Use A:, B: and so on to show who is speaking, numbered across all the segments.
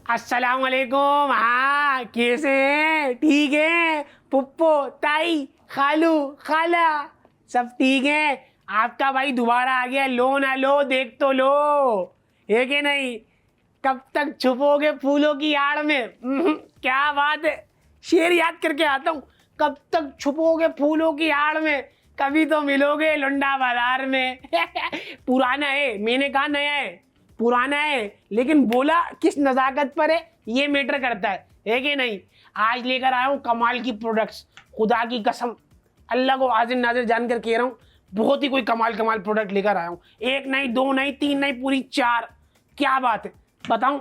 A: अस्सलाम वालेकुम। हाँ, कैसे हैं? ठीक है? पुप्पो, ताई, खालू, खाला सब ठीक है? आपका भाई दोबारा आ गया। लो ना लो, देख तो लो, है कि नहीं? कब तक छुपोगे फूलों की आड़ में? क्या बात है, शेर याद करके आता हूँ। कब तक छुपोगे फूलों की आड़ में, कभी तो मिलोगे लुंडा बाजार में। पुराना है, मैंने कहा नया है। पुराना है लेकिन बोला किस नजाकत पर है, ये मैटर करता है कि नहीं? आज लेकर आया हूँ कमाल की प्रोडक्ट्स। खुदा की कसम, अल्लाह को हाजिर नाजिर जानकर कह रहा हूँ, बहुत ही कोई कमाल कमाल प्रोडक्ट लेकर आया हूँ। एक नहीं, दो नहीं, तीन नहीं, पूरी 4। क्या बात है, बताऊं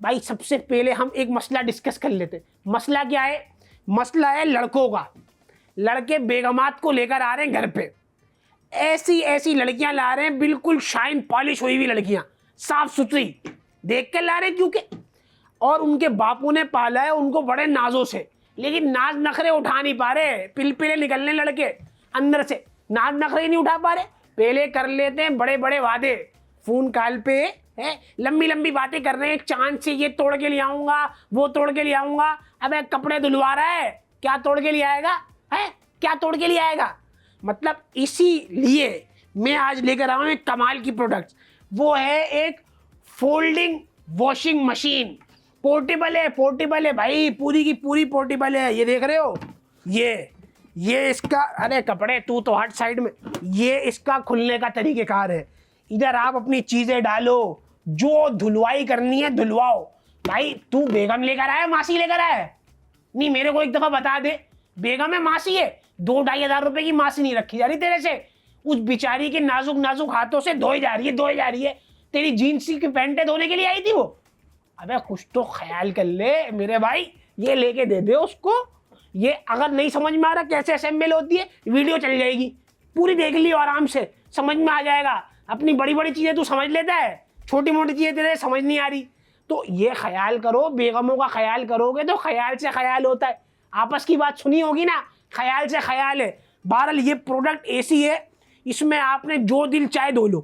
A: भाई? सबसे पहले हम एक मसला डिस्कस कर लेते। मसला क्या है? मसला है लड़कों का। लड़के बेगमात को लेकर आ रहे हैं घर पे। ऐसी ऐसी लड़कियां ला रहे हैं, बिल्कुल शाइन पॉलिश हुई हुई लड़कियां, साफ सुथरी देख कर ला रहे हैं, क्योंकि और उनके बापू ने पाला है उनको बड़े नाजों से, लेकिन नाज नखरे उठा नहीं पा रहे। पिलपिले निकलने लड़के अंदर से, नाज नखरे नहीं उठा पा रहे। पहले कर लेते हैं बड़े बड़े वादे, फोन कॉल पे है, लंबी लंबी बातें कर रहे हैं, चांद से ये तोड़ के ले आऊंगा, वो तोड़ के ले आऊंगा। अबे कपड़े धुलवा रहा है, क्या तोड़ के ले आएगा? है क्या तोड़ के ले आएगा? मतलब इसीलिए मैं आज लेकर आया हूं एक कमाल की प्रोडक्ट। वो है एक फोल्डिंग वॉशिंग मशीन। पोर्टेबल है भाई, पूरी की पूरी पोर्टेबल है। ये देख रहे हो, ये इसका, अरे कपड़े तू तो हट साइड में। ये इसका खुलने का तरीकेकार है। इधर आप अपनी चीजें डालो, जो धुलवाई करनी है धुलवाओ। भाई तू बेगम लेकर आया, मासी लेकर आया? नहीं, मेरे को एक दफा बता दे, बेगम है मासी है? 2-2,500 रुपए की मासी नहीं रखी जा रही तेरे से। उस बिचारी के नाजुक नाजुक हाथों से धोई जा रही है। तेरी जीन्स की पैंटें धोने के लिए आई थी वो। अबे कुछ तो ख्याल कर ले मेरे भाई, ये लेके दे दे उसको। ये अगर नहीं समझ में आ रहा कैसे असेंबल होती है, वीडियो चल जाएगी, पूरी देख लियो, आराम से समझ में आ जाएगा। अपनी बड़ी बड़ी चीजें तू समझ लेता है, छोटी मोटी चीजें तेरे समझ नहीं आ रही। तो ये ख्याल करो, बेगमों का ख्याल करोगे तो ख्याल से ख्याल होता है। आपस की बात सुनी होगी ना, ख्याल से ख्याल है। बहरहाल ये प्रोडक्ट ऐसी है, इसमें आपने जो दिल चाहे धो लो,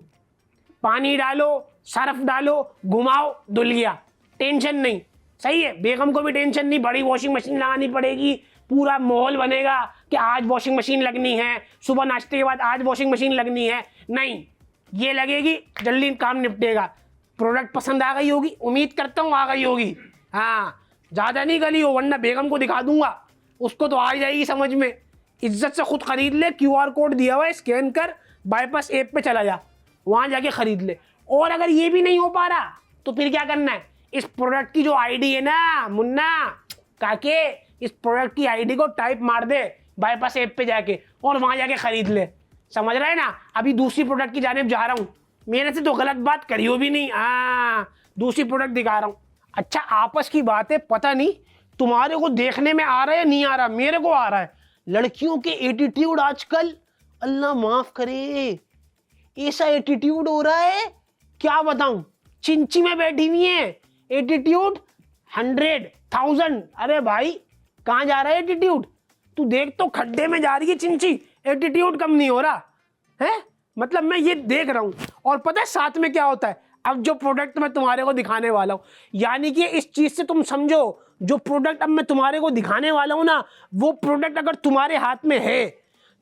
A: पानी डालो, सर्फ डालो, घुमाओ, धुल गया, टेंशन नहीं। सही है, बेगम को भी टेंशन नहीं, बड़ी वॉशिंग मशीन लगानी पड़ेगी, पूरा माहौल बनेगा कि आज वॉशिंग मशीन लगनी है, सुबह नाश्ते के बाद आज वॉशिंग मशीन लगनी है। नहीं, ये लगेगी, जल्दी काम निपटेगा। प्रोडक्ट पसंद आ गई होगी, उम्मीद करता हूँ आ गई होगी। हाँ, ज़्यादा नहीं गली हो, वरना बेगम को दिखा दूंगा, उसको तो आ जाएगी समझ में। इज्जत से खुद खरीद ले, QR कोड दिया हुआ है, स्कैन कर, बाईपास ऐप पे चला जा, वहाँ जाके खरीद ले। और अगर ये भी नहीं हो पा रहा तो फिर क्या करना है? इस प्रोडक्ट की जो आईडी है ना मुन्ना काके, इस प्रोडक्ट की आईडी को टाइप मार दे बाईपास ऐप पे जाके, और वहाँ जाके खरीद ले। समझ रहा है ना? अभी दूसरी प्रोडक्ट की जानिब जा रहा हूँ, मेरे से तो गलत बात करियो भी नहीं। हाँ, दूसरी प्रोडक्ट दिखा रहा हूँ। अच्छा, आपस की बात है, पता नहीं तुम्हारे को देखने में आ रहा है नहीं आ रहा, मेरे को आ रहा है। लड़कियों के एटीट्यूड आजकल, अल्लाह माफ करे, ऐसा एटीट्यूड हो रहा है क्या बताऊं। चिंची में बैठी हुई है, एटीट्यूड 100,000। अरे भाई कहाँ जा रहा है एटीट्यूड? तू देख तो, खड्डे में जा रही है चिंची, एटीट्यूड कम नहीं हो रहा है। मतलब मैं ये देख रहा हूं। और पता है साथ में क्या होता है? अब जो प्रोडक्ट मैं तुम्हारे को दिखाने वाला हूं, यानी कि इस चीज से तुम समझो, जो प्रोडक्ट अब मैं तुम्हारे को दिखाने वाला हूं ना, वो प्रोडक्ट अगर तुम्हारे हाथ में है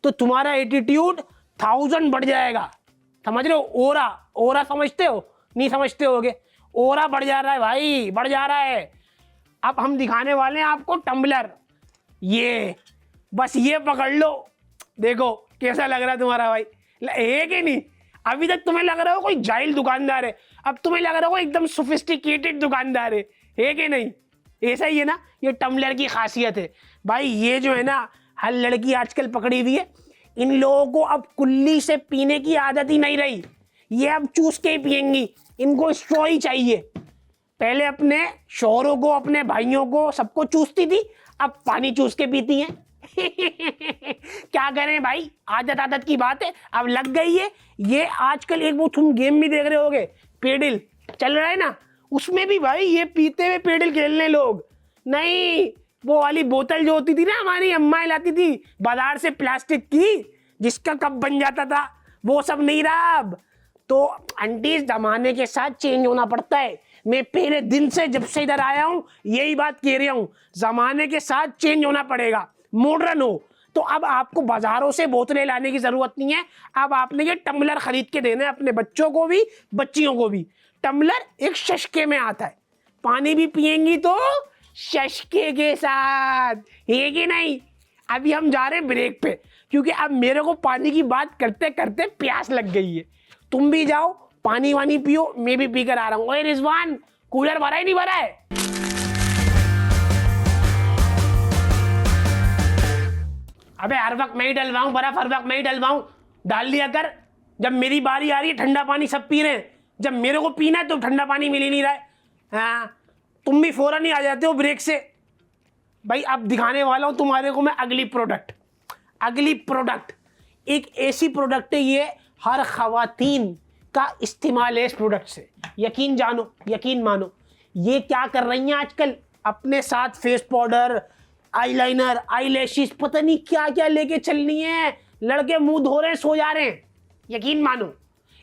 A: तो तुम्हारा एटीट्यूड 1000 बढ़ जाएगा। समझ रहे हो? ओरा समझते हो? नहीं समझते होगे। ओरा बढ़ जा रहा है भाई, बढ़ जा रहा है। अब हम दिखाने वाले हैं आपको टम्बलर। ये बस ये पकड़ लो, देखो कैसा लग रहा है तुम्हारा भाई, है कि नहीं? अभी तक तुम्हें लग रहा हो कोई जाहिल दुकानदार है, अब तुम्हें लग रहा हो एकदम सोफिस्टिकेटेड दुकानदार है कि नहीं? ऐसा ही है ना, ये टम्बलर की खासियत है भाई। ये जो है ना, हर लड़की आजकल पकड़ी हुई है, इन लोगों को अब कुल्ली से पीने की आदत ही नहीं रही, ये अब चूस के ही पियेंगी, इनको स्ट्रॉ ही चाहिए। पहले अपने शौहरों को, अपने भाइयों को, सबको चूसती थी, अब पानी चूस के पीती हैं। क्या करें भाई, आदत की बात है, अब लग गई है। ये आजकल एक वो तुम गेम भी देख रहे होगे, पेडिल चल रहा है ना, उसमें भी भाई ये पीते हुए पेडिल खेलने लोग। नहीं, वो वाली बोतल जो होती थी ना, हमारी अम्मा लाती थी बाजार से प्लास्टिक की, जिसका कप बन जाता था, वो सब नहीं रहा अब। तो आंटी, जमाने के साथ चेंज होना पड़ता है। मैं पहले दिन से जब से इधर आया हूं यही बात कह रहा हूं, जमाने के साथ चेंज होना पड़ेगा, मॉडर्न हो। तो अब आपको बाजारों से बोतलें लाने की जरूरत नहीं है, अब आपने ये टम्बलर खरीद के देना है अपने बच्चों को भी बच्चियों को भी। टम्बलर एक शशके में आता है, पानी भी पिएंगी तो शशके के साथ, है कि नहीं। अभी हम जा रहे हैं ब्रेक पे, क्योंकि अब मेरे को पानी की बात करते करते प्यास लग गई है। तुम भी जाओ पानी वानी पियो, मैं भी पी कर आ रहा हूँ। ओए रिजवान, कूलर भरा ही नहीं भरा है? अबे हर वक्त मैं ही डलवाऊं बर्फ, हर वक्त मैं ही डलवाऊं? डाल दिया कर। जब मेरी बारी आ रही है ठंडा पानी सब पी रहे हैं, जब मेरे को पीना है तो ठंडा पानी मिल ही नहीं रहा है। हाँ, तुम भी फौरन ही आ जाते हो ब्रेक से। भाई अब दिखाने वाला हूं तुम्हारे को मैं अगली प्रोडक्ट। एक ऐसी प्रोडक्ट है, ये हर खवातीन का इस्तेमाल है इस प्रोडक्ट से। यकीन जानो, यकीन मानो। ये क्या कर रही हैं आजकल, अपने साथ फेस पाउडर, आईलाइनर, आईलैशेस, पता नहीं क्या क्या लेके चलनी है। लड़के मुंह धो रहे हैं, सो जा रहे हैं। यकीन मानो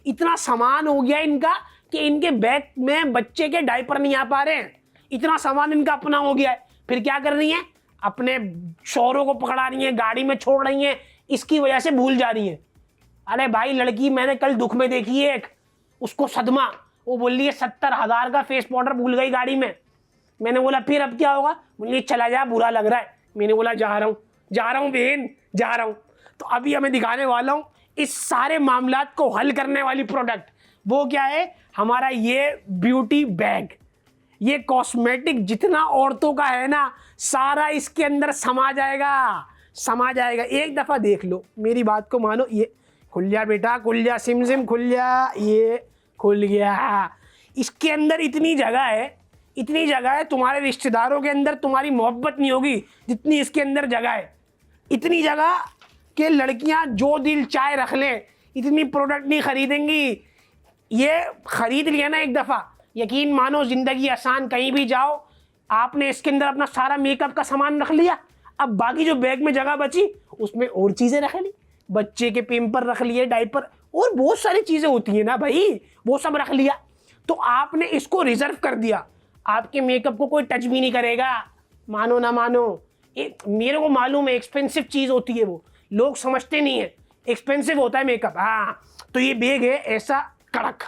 A: इतना सामान हो गया इनका कि इनके बैग में बच्चे के डायपर नहीं आ पा रहे हैं। इतना सामान इनका अपना हो गया है। फिर क्या कर रही है, अपने शौहरों को पकड़ा रही है, गाड़ी में छोड़ रही है, इसकी वजह से भूल जा रही है। अरे भाई लड़की मैंने कल दुख में देखी है एक, उसको सदमा, वो बोल रही है 70,000 का फेस पाउडर भूल गई गाड़ी में। मैंने बोला फिर अब क्या होगा? बोली चला जा, बुरा लग रहा है। मैंने बोला जा रहा हूँ बहन, जा रहा हूँ। तो अभी हमें दिखाने वाला हूँ इस सारे मामलात को हल करने वाली प्रोडक्ट। वो क्या है? हमारा ये ब्यूटी बैग। ये कॉस्मेटिक जितना औरतों का है ना, सारा इसके अंदर समा जाएगा। एक दफ़ा देख लो, मेरी बात को मानो। ये खुल जा बेटा, खुल जा, सिम खुल जा, ये खुल गया। इसके अंदर इतनी जगह है, तुम्हारे रिश्तेदारों के अंदर तुम्हारी मोहब्बत नहीं होगी जितनी इसके अंदर जगह है। इतनी जगह कि लड़कियां जो दिल चाहे रख लें, इतनी प्रोडक्ट नहीं खरीदेंगी। ये खरीद लिया ना एक दफ़ा, यकीन मानो ज़िंदगी आसान। कहीं भी जाओ, आपने इसके अंदर अपना सारा मेकअप का सामान रख लिया, अब बाकी जो बैग में जगह बची उसमें और चीज़ें रख ली, बच्चे के पेम्पर रख लिए, डायपर, और बहुत सारी चीज़ें होती हैं ना भाई, वो सब रख लिया। तो आपने इसको रिजर्व कर दिया, आपके मेकअप को कोई टच भी नहीं करेगा। मानो ना मानो, मेरे को मालूम है एक्सपेंसिव चीज़ होती है, वो लोग समझते नहीं है, एक्सपेंसिव होता है मेकअप। हाँ, तो ये बैग है ऐसा कड़क।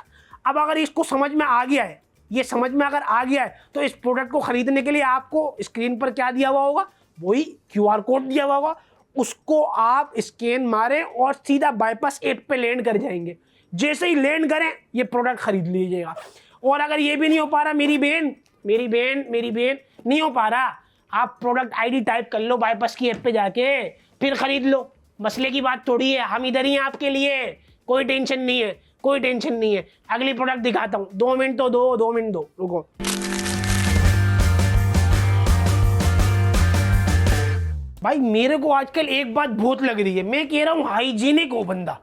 A: अब अगर इसको समझ में आ गया है, ये समझ में अगर आ गया है, तो इस प्रोडक्ट को खरीदने के लिए आपको स्क्रीन पर क्या दिया हुआ होगा? वही QR कोड दिया हुआ होगा, उसको आप स्कैन मारें और सीधा बाईपास ऐप पे लैंड कर जाएंगे। जैसे ही लैंड करें ये प्रोडक्ट खरीद लीजिएगा। और अगर ये भी नहीं हो पा रहा, मेरी बहन नहीं हो पा रहा, आप प्रोडक्ट ID टाइप कर लो बाईपास की ऐप पे जाके, फिर खरीद लो। मसले की बात थोड़ी है, हम इधर ही हैं आपके लिए, कोई टेंशन नहीं है। अगली प्रोडक्ट दिखाता हूँ। 2 मिनट तो दो, 2 मिनट दो, रुको। भाई मेरे को आजकल एक बात बहुत लग रही है, मैं कह रहा हूँ हाइजीनिक हो बंदा।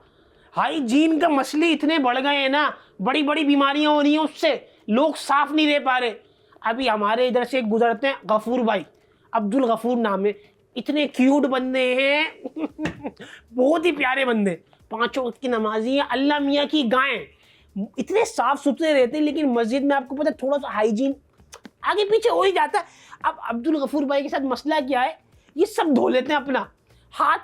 A: हाइजीन का मसले इतने बढ़ गए हैं ना, बड़ी बड़ी बीमारियां हो रही हैं उससे, लोग साफ नहीं रह पा रहे। अभी हमारे इधर से गुजरते हैं गफूर भाई, अब्दुल गफूर नाम है, इतने क्यूट बंदे हैं बहुत ही प्यारे बंदे, 5 वक्त की नमाजी हैं, अल्लाह मियाँ की गायें, इतने साफ सुथरे रहते हैं। लेकिन मस्जिद में आपको पता है थोड़ा सा हाइजीन आगे पीछे हो ही जाता है। अब अब्दुल गफूर भाई के साथ मसला क्या है, ये सब धो लेते हैं अपना हाथ,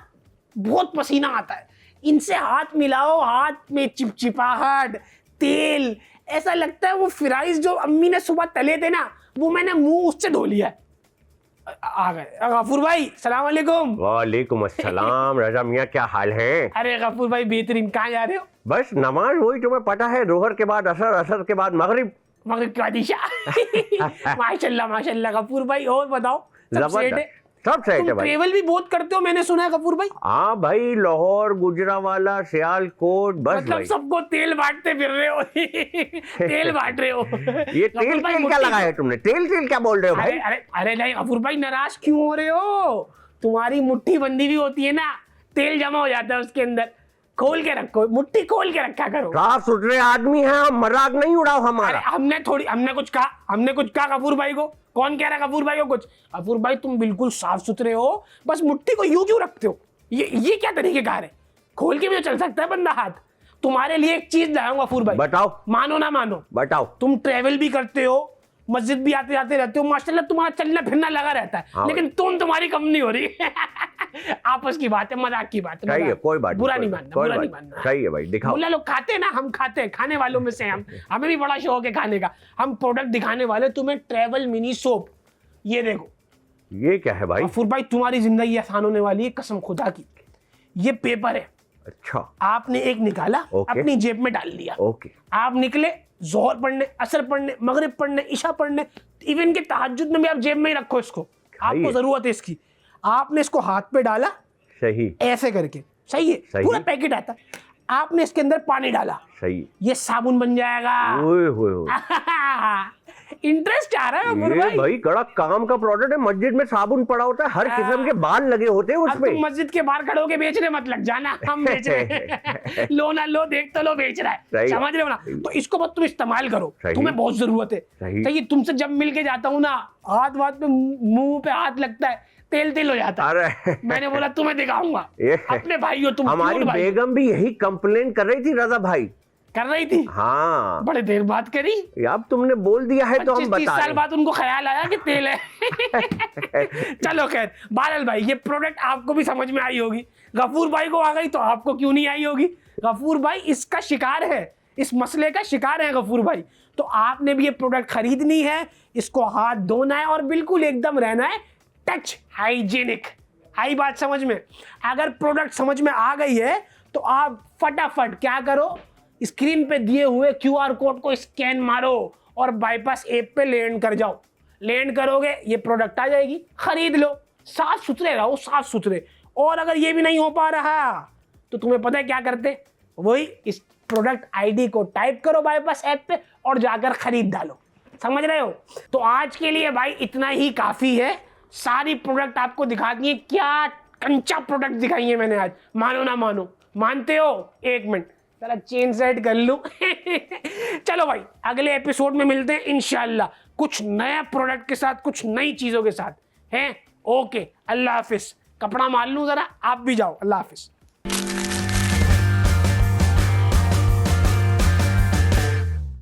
A: बहुत पसीना आता है, इनसे हाथ मिलाओ, हाथ में चिपचिपाहट, तेल, ऐसा लगता है वो फ्राइज जो अम्मी ने सुबह तले थे ना, वो मैंने मुंह उससे धो लिया है। आ गए गफूर भाई, सलाम वालेकुम।
B: वालेकुम अस्सलाम। रजा मियाँ क्या हाल है?
A: अरे गफूर भाई बेहतरीन, कहाँ जा रहे हो?
B: बस नमाज, वही तुम्हें पता है, जोहर के बाद असर, असर के बाद मगरिब
A: के बाद ईशा माशाल्लाह गफूर भाई। और बताओ, सब सेट है?
B: सब सेट है भाई।
A: ट्रेवल भी बहुत करते हो मैंने सुना है गफूर भाई।
B: हाँ भाई, लाहौर, गुजरावाला, सियालकोट, बस
A: मतलब
B: भाई।
A: सबको तेल बांटते फिर रहे हो तेल बांट रहे हो।
B: ये तेल क्या लगाया है तुमने? तेल क्या बोल रहे हो भाई?
A: अरे नहीं गफूर भाई, नाराज क्यों हो रहे हो? तुम्हारी मुट्ठी बंदी भी होती है ना, तेल जमा हो जाता है उसके अंदर, खोल के रखो, मुट्ठी खोल के रखा करो।
B: साफ सुथरे आदमी हैं हम, मजाक नहीं उड़ाओ हमारा।
A: हमने कुछ कहा गफूर भाई को? कौन कह रहा है गफूर भाई को कुछ? गफूर भाई तुम बिल्कुल साफ सुथरे हो, बस मुट्ठी को यूं क्यों रखते हो? ये क्या तरीके कार है? खोल के भी तो चल सकता है बंदा हाथ, तुम्हारे लिए एक चीज लाऊंगा गफूर भाई,
B: बताओ
A: मानो ना मानो।
B: बताओ।
A: तुम ट्रेवल भी करते हो, मस्जिद भी आते जाते रहते हो, माशाल्लाह तुम्हारा चलना फिरना लगा रहता है,
B: हाँ
A: लेकिन तुम्हारी कम नहीं हो रही। आपस की बात है, मजाक की बात है,
B: सही है,
A: मजाक।
B: कोई बात
A: बुरा
B: कोई
A: नहीं
B: बात,
A: मानना,
B: कोई
A: बुरा
B: बात,
A: नहीं मानना।
B: सही है भाई, दिखाओ।
A: मुल्ला लोग खाते हैं ना, हम खाते हैं, खाने वालों में से हम, हमें भी बड़ा शौक है खाने का। हम प्रोडक्ट दिखाने वाले तुम्हें, ट्रेवल मिनी सोप। ये देखो
B: ये क्या है भाई?
A: गफूर भाई, तुम्हारी जिंदगी आसान होने वाली है कसम खुदा की। ये पेपर है,
B: अच्छा
A: आपने एक निकाला,
B: ओके।
A: अपनी जेब में डाल लिया,
B: ओके।
A: आप निकले जोहर पढ़ने, असर पढ़ने, मगरिब पढ़ने, इशा पढ़ने, इवन के तहज्जुद में भी आप जेब में ही रखो इसको, आपको
B: है।
A: जरूरत है इसकी। आपने इसको हाथ पे डाला
B: सही
A: ऐसे करके, सही है,
B: सही।
A: पूरा पैकेट आता है। आपने इसके अंदर पानी डाला,
B: सही।
A: ये साबुन बन जाएगा।
B: ओए होए होए।
A: इंटरेस्ट आ रहा है
B: ये
A: भाई।
B: भाई कड़ा काम का प्रोडक्ट है। मस्जिद में साबुन पड़ा होता है, हर किस्म के बाल लगे होते हैं
A: अब
B: उसमें।
A: तुम मस्जिद के बाहर खड़े होके बेचने मत लग जाना, हम बेच रहे हैं। लो ना लो, देख तो लो, बेच रहा है,
B: सही।
A: समझ रहे हो ना? तो इसको बस तुम इस्तेमाल करो,
B: सही।
A: तुम्हें बहुत जरूरत है।
B: सही।
A: सही, तुमसे जब मिल के जाता हूँ ना, हाथ पे, मुंह पे हाथ लगता है, तेल तेल हो जाता है।
B: अरे
A: मैंने बोला तुम्हें दिखाऊंगा, अपने भाई हो तुम,
B: हमारी
A: प्योर भाई हो।
B: बेगम भी यही कंप्लेन कर रही थी रजा भाई।
A: कर रही थी,
B: हाँ
A: बड़े देर बात करी,
B: अब तुमने बोल दिया है तो हम
A: 25-30
B: बता
A: साल
B: रहे
A: बाद उनको ख्याल आया कि तेल है। चलो खैर, बादल भाई ये प्रोडक्ट आपको भी समझ में आई होगी, गफूर भाई को आ गई तो आपको क्यों नहीं आई होगी? गफूर भाई इसका शिकार है, इस मसले का शिकार है गफूर भाई। तो आपने भी ये प्रोडक्ट खरीदनी है, इसको हाथ धोना है और बिल्कुल एकदम रहना है टच हाइजीनिक। आई बात समझ में? अगर प्रोडक्ट समझ में आ गई है तो आप फटाफट क्या करो, स्क्रीन पे दिए हुए QR कोड को स्कैन मारो और बाईपास ऐप पे लैंड कर जाओ। लैंड करोगे, ये प्रोडक्ट आ जाएगी, खरीद लो। साफ सुथरे रहो, साफ सुथरे। और अगर ये भी नहीं हो पा रहा तो तुम्हें पता है क्या करते, वही इस प्रोडक्ट ID को टाइप करो बाईपास ऐप पे और जाकर खरीद डालो। समझ रहे हो? तो आज के लिए भाई इतना ही काफी है। सारी प्रोडक्ट आपको दिखा दिए, क्या कंचा प्रोडक्ट दिखाई है मैंने आज, मानो ना मानो। मानते हो? एक मिनट जरा चेन सेट कर लूं। चलो भाई, अगले एपिसोड में मिलते हैं इंशाल्लाह, कुछ नया प्रोडक्ट के साथ, कुछ नई चीजों के साथ हैं। ओके, अल्लाह हाफिज। कपड़ा मार लूं जरा, आप भी जाओ, अल्लाह हाफिज।